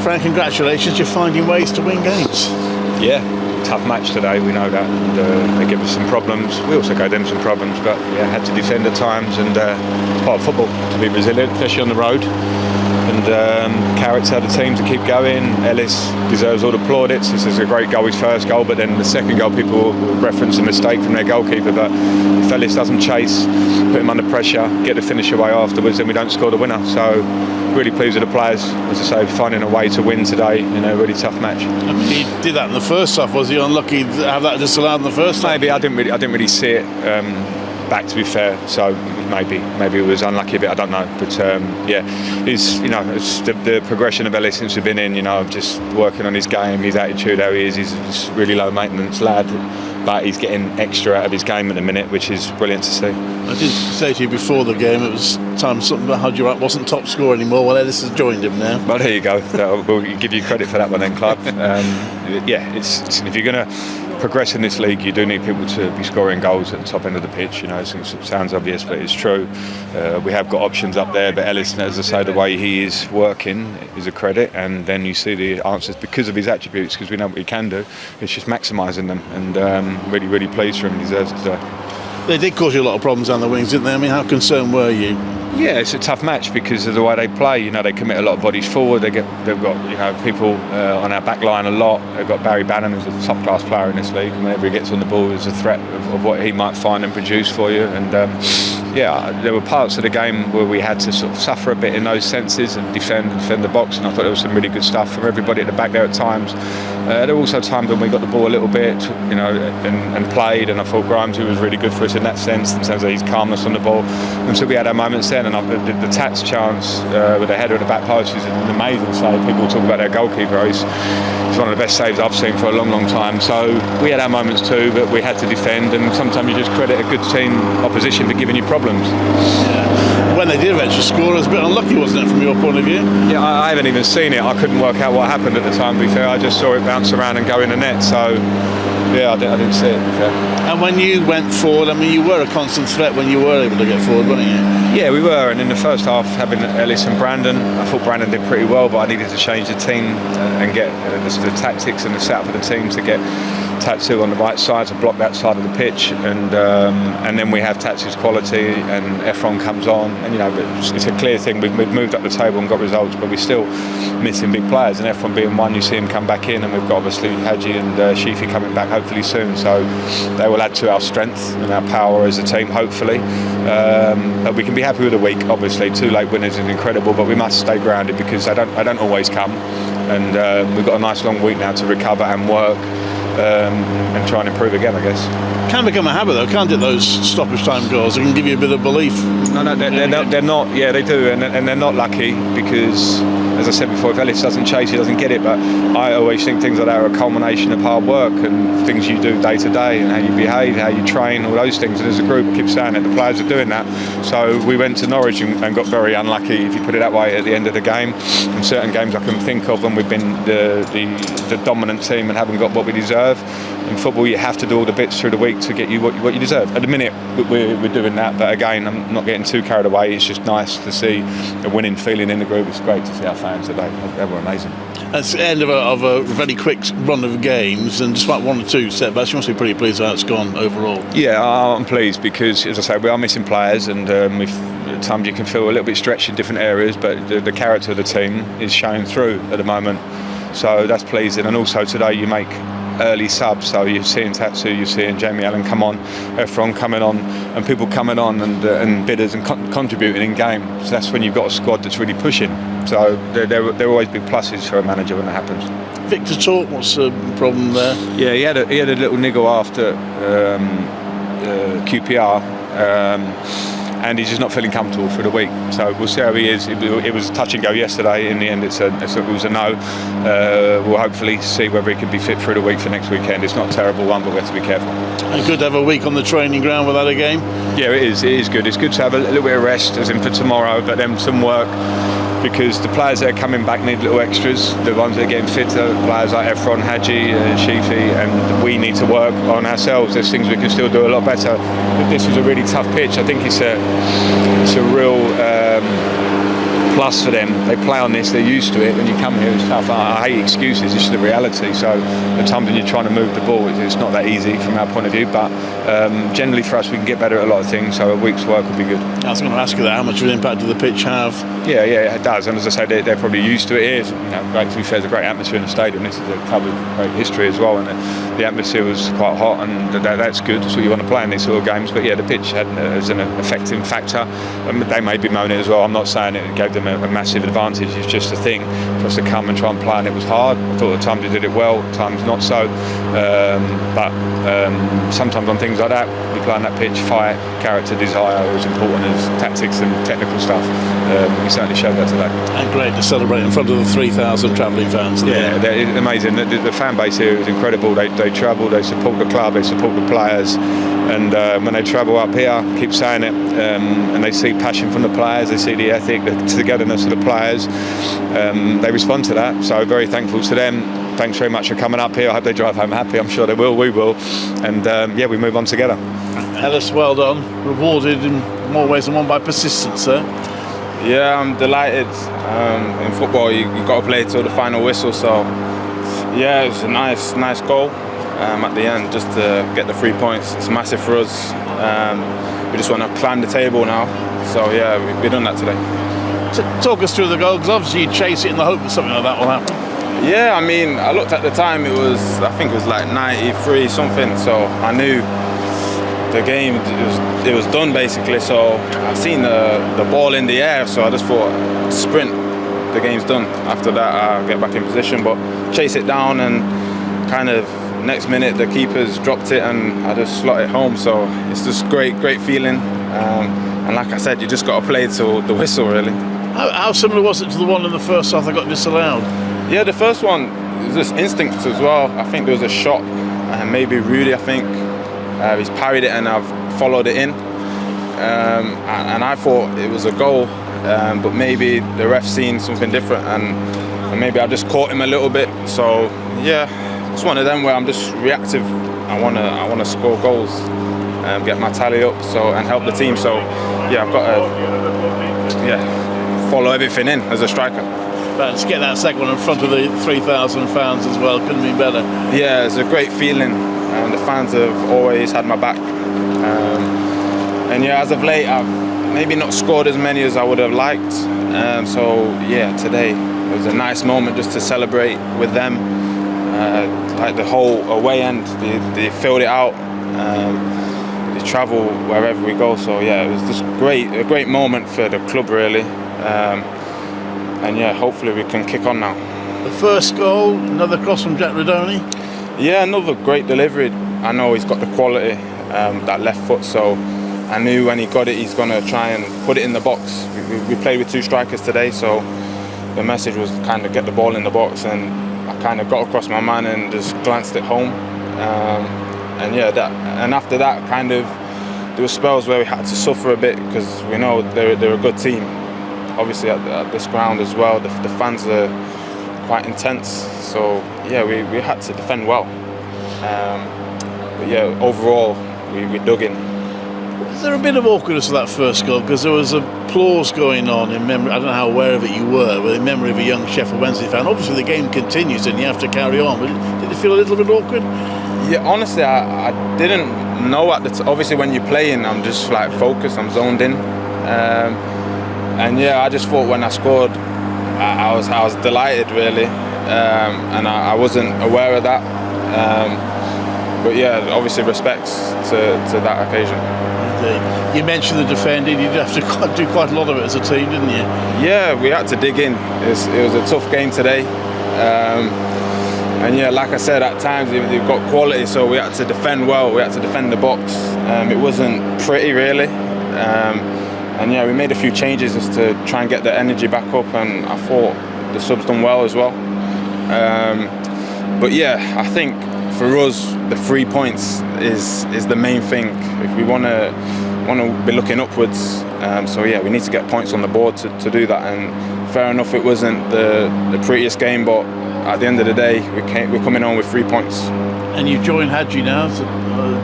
Frank, congratulations, you're finding ways to win games. Yeah, tough match today, we know that. And, they give us some problems. We also gave them some problems, but yeah, had to defend at times, and it's part of football to be resilient, especially on the road. And character of the team to keep going. Ellis deserves all the plaudits. This is a great goal, his first goal, but then the second goal, people reference a mistake from their goalkeeper. But if Ellis doesn't chase, put him under pressure, get the finish away afterwards, then we don't score the winner. So really pleased with the players, as I say, finding a way to win today in a really tough match. I mean, he did that in the first half. Was he unlucky to have that disallowed in the first half? Maybe I didn't really see it back, to be fair. So maybe it was unlucky a bit. I don't know. But yeah, it's the progression of Ellis since we've been in. Just working on his game, his attitude, how he is. He's a really low maintenance lad, but he's getting extra out of his game at the minute, which is brilliant to see. I did say to you before the game, it was time something about Hadjirat wasn't top scorer anymore. Well, Ellis has joined him now. Well, there you go. We'll give you credit for that one then, Clive. Yeah, it's if you're going to progress in this league, you do need people to be scoring goals at the top end of the pitch. It sounds obvious, but it's true. We have got options up there, but Ellis, as I say, the way he is working is a credit, and then you see the answers because of his attributes, because we know what he can do. It's just maximising them, and really pleased for him. He deserves it today. They did cause you a lot of problems down the wings, didn't they? I mean, how concerned were you? Yeah, it's a tough match because of the way they play. They commit a lot of bodies forward. They've got people on our back line a lot. They've got Barry Bannon, who's a top class player in this league, and whenever he gets on the ball, there's a threat of what he might find and produce for you. And yeah, there were parts of the game where we had to sort of suffer a bit in those senses and defend the box, and I thought there was some really good stuff from everybody at the back there at times. There were also times when we got the ball a little bit, and played, and I thought Grimes, who was really good for us in that sense, in terms of his calmness on the ball. And so we had our moments then, and the Tats chance with the header at the back post is an amazing save. People talk about their goalkeeper. He's one of the best saves I've seen for a long time. So we had our moments too, but we had to defend, and sometimes you just credit a good team opposition for giving you problems. Yeah. When they did eventually score, it was a bit unlucky, wasn't it, from your point of view? Yeah, I haven't even seen it. I couldn't work out what happened at the time, to be fair. I just saw it bounce around and go in the net. So yeah, I didn't see it, to be fair. And when you went forward, I mean, you were a constant threat when you were able to get forward, weren't you? Yeah, we were, and in the first half, having Ellis and Brandon, I thought Brandon did pretty well, but I needed to change the team and get the tactics and the setup of the team to get Tatsu on the right side to block that side of the pitch, and then we have Tatsu's quality, and Efron comes on, and it's a clear thing. We've moved up the table and got results, but we're still missing big players. And Efron being one, you see him come back in, and we've got obviously Hadji and Shifi coming back hopefully soon. So they will add to our strength and our power as a team, hopefully. But we can be happy with a week. Obviously, 2 late winners is incredible, but we must stay grounded because they don't always come, and we've got a nice long week now to recover and work. And try and improve again, I guess. Can become a habit though, can't it? Those stoppage time goals, they can give you a bit of belief. No, they're not. Yeah, they do, and they're not lucky because, as I said before, if Ellis doesn't chase, he doesn't get it. But I always think things like that are a culmination of hard work and things you do day to day, and how you behave, how you train, all those things. And as a group, keep saying it, the players are doing that. So we went to Norwich and got very unlucky, if you put it that way, at the end of the game. In certain games I can think of when we've been the dominant team and haven't got what we deserve. In football, you have to do all the bits through the week to get you what you deserve. At the minute, we're doing that, but again, I'm not getting too carried away. It's just nice to see a winning feeling in the group. It's great to see our fans today. They were amazing. That's the end of a very quick run of games, and despite 1 or 2 setbacks, you must be pretty pleased how it's gone overall. Yeah, I'm pleased because, as I say, we are missing players, and at times you can feel a little bit stretched in different areas, but the character of the team is showing through at the moment. So that's pleasing. And also today you make early subs, so you're seeing Tatsu, you're seeing Jamie Allen come on, Efron coming on, and people coming on and bidders and contributing in game. So that's when you've got a squad that's really pushing. So they're always big pluses for a manager when that happens. Victor Talk, what's the problem there? Yeah, he had a little niggle after QPR. And he's just not feeling comfortable for the week. So we'll see how he is. It was touch and go yesterday. In the end, it was a no. We'll hopefully see whether he can be fit for the week for next weekend. It's not a terrible one, but we have to be careful. And good to have a week on the training ground without a game? Yeah, it is. It is good. It's good to have a little bit of rest, as in for tomorrow, but then some work. Because the players that are coming back need little extras. The ones that are getting fitter, players like Efron, Hadji, Shifi, and we need to work on ourselves. There's things we can still do a lot better. But this was a really tough pitch. I think it's a real plus for them. They play on this, they're used to it. When you come here, it's tough. I hate excuses, it's just the reality. So the times when you're trying to move the ball, it's not that easy from our point of view, but generally for us, we can get better at a lot of things, so a week's work will be good. I was going to ask you that, how much of an impact did the pitch have? Yeah, it does, and as I say, they're probably used to it here. It's, great, to be fair, there's a great atmosphere in the stadium. This is a club with great history as well, and the atmosphere was quite hot, and that's good. That's what you want to play in these sort of games. But yeah, the pitch was an affecting factor. They may be moaning as well. I'm not saying it gave them a massive advantage. It's just a thing for us to come and try and play, and it was hard. I thought at times they did it well, at times not so. But sometimes on things like that, we play on that pitch, fight, character, desire are as important as tactics and technical stuff. We certainly showed that today. And great to celebrate in front of the 3,000 travelling fans. Yeah, they're amazing. The fan base here is incredible. They travel, they support the club, they support the players, and when they travel up here, keep saying it, and they see passion from the players, they see the ethic, the togetherness of the players, they respond to that. So very thankful to them. Thanks very much for coming up here. I hope they drive home happy. I'm sure they will. We will, and we move on together. Ellis, well done. Rewarded in more ways than one by persistence, sir. Yeah, I'm delighted. In football, you got to play till the final whistle. So, yeah, it was a nice goal at the end, just to get the 3 points. It's massive for us. We just want to climb the table now. So, yeah, we've done that today. Talk us through the goal, because obviously you chase it in the hope that something like that will happen. Yeah, I mean, I looked at the time. I think it was like 93 something. So I knew the game, it was done basically. So I seen the ball in the air, so I just thought, sprint, the game's done. After that, I'll get back in position, but chase it down, and kind of next minute the keeper's dropped it and I just slot it home. So it's just great feeling. And like I said, you just got to play till the whistle, really. How similar was it to the one in the first half that got disallowed? Yeah, the first one was just instinct as well. I think there was a shot, and maybe Rudy, I think, he's parried it and I've followed it in. And I thought it was a goal, but maybe the ref seen something different, and maybe I just caught him a little bit. So yeah, it's one of them where I'm just reactive. I wanna score goals, get my tally up, and help the team. So yeah, I've got to follow everything in as a striker. But to get that second one in front of the 3,000 fans as well, couldn't be better. Yeah, it's a great feeling. The fans have always had my back. And yeah, as of late, I've maybe not scored as many as I would have liked. So yeah, today it was a nice moment just to celebrate with them. Like the whole away end, they filled it out. They travel wherever we go. So yeah, it was just a great moment for the club, really. And yeah, hopefully we can kick on now. The first goal, another cross from Jack Redoni. Yeah, another great delivery. I know he's got the quality, that left foot, so I knew when he got it, he's going to try and put it in the box. We played with two strikers today, so the message was kind of get the ball in the box, and I kind of got across my man and just glanced it home. And yeah, and after that, kind of, there were spells where we had to suffer a bit, because we know they're a good team. Obviously at this ground as well, the fans are quite intense, so yeah, we had to defend well. But yeah, overall, we dug in. Is there a bit of awkwardness to that first goal? Because there was applause going on in memory, I don't know how aware of it you were, but in memory of a young Sheffield Wednesday fan. Obviously the game continues and you have to carry on, but did it feel a little bit awkward? Yeah, honestly, I didn't know at the time. Obviously when you're playing, I'm just like focused, I'm zoned in. And yeah, I just thought when I scored, I was delighted, really, and I wasn't aware of that. But yeah, obviously respects to that occasion. You mentioned the defending. You'd have to do quite a lot of it as a team, didn't you? Yeah, we had to dig in. It was a tough game today, and yeah, like I said, at times they've got quality, so we had to defend well. We had to defend the box. It wasn't pretty, really. And yeah, we made a few changes just to try and get the energy back up, and I thought the subs done well as well. But yeah, I think for us, the 3 points is the main thing. If we want to be looking upwards, so yeah, we need to get points on the board to do that. And fair enough, it wasn't the prettiest game, but at the end of the day, we're coming on with 3 points. And you join Hadji now,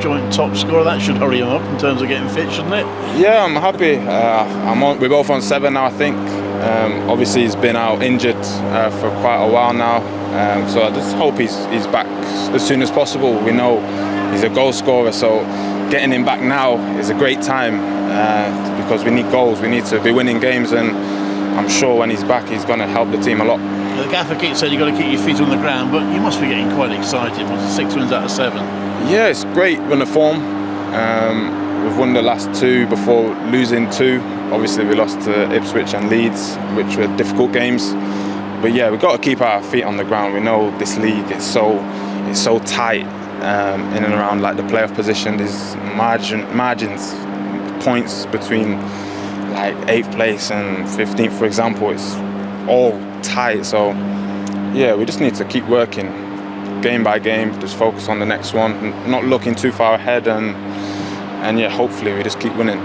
joint top scorer. That should hurry him up in terms of getting fit, shouldn't it? Yeah, I'm happy. We're both on 7 now, I think. Obviously, he's been out injured for quite a while now, so I just hope he's back as soon as possible. We know he's a goal scorer, so getting him back now is a great time because we need goals. We need to be winning games, and I'm sure when he's back, he's going to help the team a lot. The gaffer keeps saying you've got to keep your feet on the ground, but you must be getting quite excited. What's it, 6 wins out of 7? Yeah, it's great run of form. We've won the last 2 before losing 2. Obviously, we lost to Ipswich and Leeds, which were difficult games. But yeah, we've got to keep our feet on the ground. We know this league is so tight in and around like the playoff position. There's margins, points between like 8th place and 15th, for example. It's all tight. So yeah, we just need to keep working game by game, just focus on the next one, not looking too far ahead, and yeah, hopefully we just keep winning.